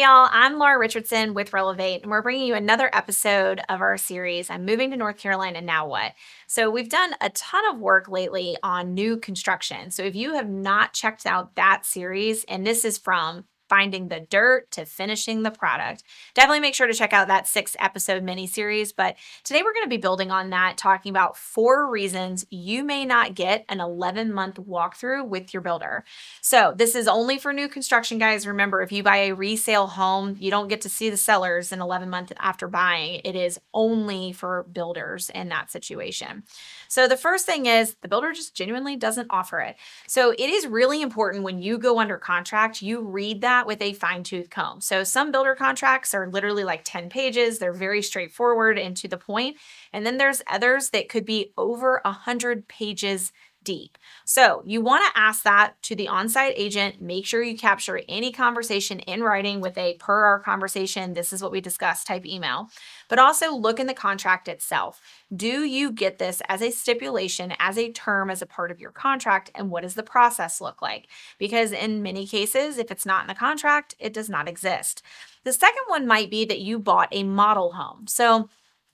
Hey y'all, I'm Laura Richardson with Relevate, and we're bringing you another episode of our series, I'm Moving to North Carolina, Now What? So, we've done a ton of work lately on new construction. So, if you have not checked out that series, and this is from finding the dirt to finishing the product, definitely make sure to check out that 6 episode mini series. But today we're going to be building on that, talking about 4 reasons you may not get an 11-month walkthrough with your builder. So this is only for new construction, guys. Remember, if you buy a resale home, you don't get to see the sellers in 11 months after buying. It is only for builders in that situation. So the first thing is the builder just genuinely doesn't offer it. So it is really important when you go under contract, you read that with a fine-tooth comb. So some builder contracts are literally like 10 pages. They're very straightforward and to the point. And then there's others that could be over 100 pages deep. So you want to ask that to the on-site agent. Make sure you capture any conversation in writing with a per our conversation, this is what we discussed type email, but also look in the contract itself. Do you get this as a stipulation, as a term, as a part of your contract? And what does the process look like? Because in many cases, if it's not in the contract, it does not exist. The second one might be that you bought a model home. So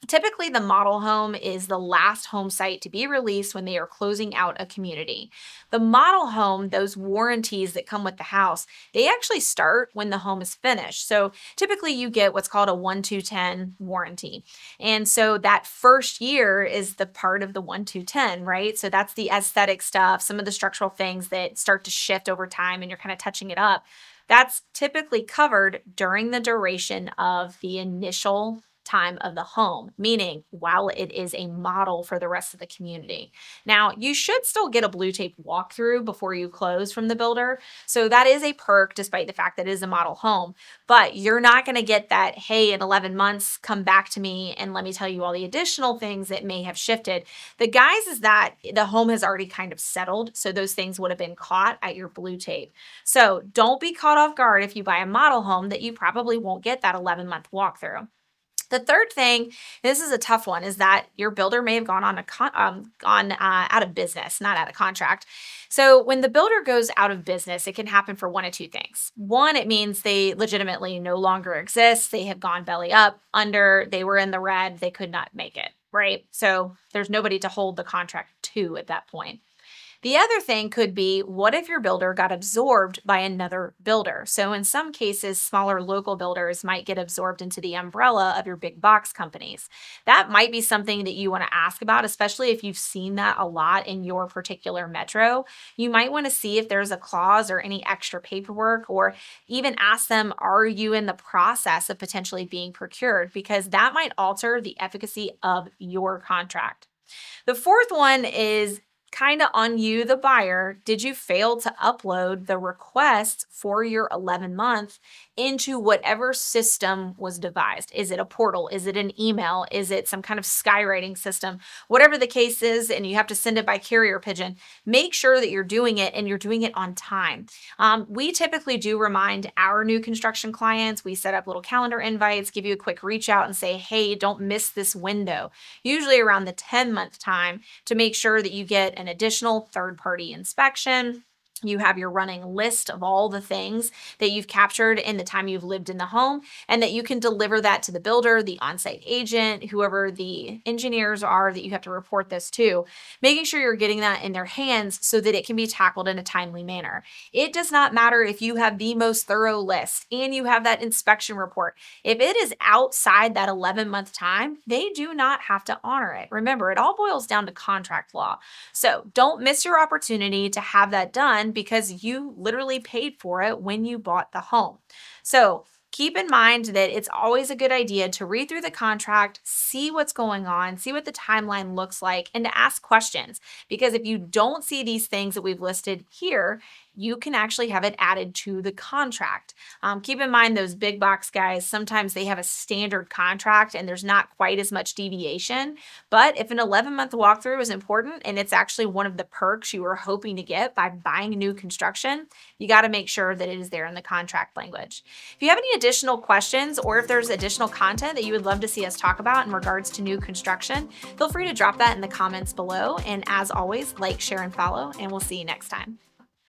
typically, the model home is the last home site to be released when they are closing out a community. The model home, those warranties that come with the house, they actually start when the home is finished. So typically you get what's called a 1-2-10 warranty. And so that first year is the part of the 1-2-10, right? So that's the aesthetic stuff, some of the structural things that start to shift over time and you're kind of touching it up. That's typically covered during the duration of the initial time of the home, meaning while it is a model for the rest of the community. Now, you should still get a blue tape walkthrough before you close from the builder. So that is a perk despite the fact that it is a model home, but you're not going to get that, hey, in 11 months, come back to me and let me tell you all the additional things that may have shifted. The guys is that the home has already kind of settled. So those things would have been caught at your blue tape. So don't be caught off guard if you buy a model home that you probably won't get that 11-month walkthrough. The third thing, this is a tough one, is that your builder may have gone on out of business, not out of contract. So when the builder goes out of business, it can happen for one of two things. One, it means they legitimately no longer exist. They have gone belly up, under, they were in the red, they could not make it, right? So there's nobody to hold the contract to at that point. The other thing could be, what if your builder got absorbed by another builder? So in some cases, smaller local builders might get absorbed into the umbrella of your big box companies. That might be something that you want to ask about, especially if you've seen that a lot in your particular metro. You might want to see if there's a clause or any extra paperwork, or even ask them, are you in the process of potentially being procured? Because that might alter the efficacy of your contract. The fourth one is kind of on you, the buyer. Did you fail to upload the request for your 11-month into whatever system was devised? Is it a portal? Is it an email? Is it some kind of skywriting system? Whatever the case is, and you have to send it by carrier pigeon, make sure that you're doing it and you're doing it on time. We typically do remind our new construction clients. We set up little calendar invites, give you a quick reach out and say, hey, don't miss this window, usually around the 10-month time, to make sure that you get an additional third-party inspection. You have your running list of all the things that you've captured in the time you've lived in the home, and that you can deliver that to the builder, the on-site agent, whoever the engineers are that you have to report this to, making sure you're getting that in their hands so that it can be tackled in a timely manner. It does not matter if you have the most thorough list and you have that inspection report. If it is outside that 11-month time, they do not have to honor it. Remember, it all boils down to contract law. So don't miss your opportunity to have that done, because you literally paid for it when you bought the home. So keep in mind that it's always a good idea to read through the contract, see what's going on, see what the timeline looks like, and to ask questions. Because if you don't see these things that we've listed here, you can actually have it added to the contract. Keep in mind, those big box guys, sometimes they have a standard contract and there's not quite as much deviation. But if an 11-month walkthrough is important and it's actually one of the perks you were hoping to get by buying new construction, you got to make sure that it is there in the contract language. If you have any additional questions, or if there's additional content that you would love to see us talk about in regards to new construction, feel free to drop that in the comments below. And as always, like, share, and follow, and we'll see you next time.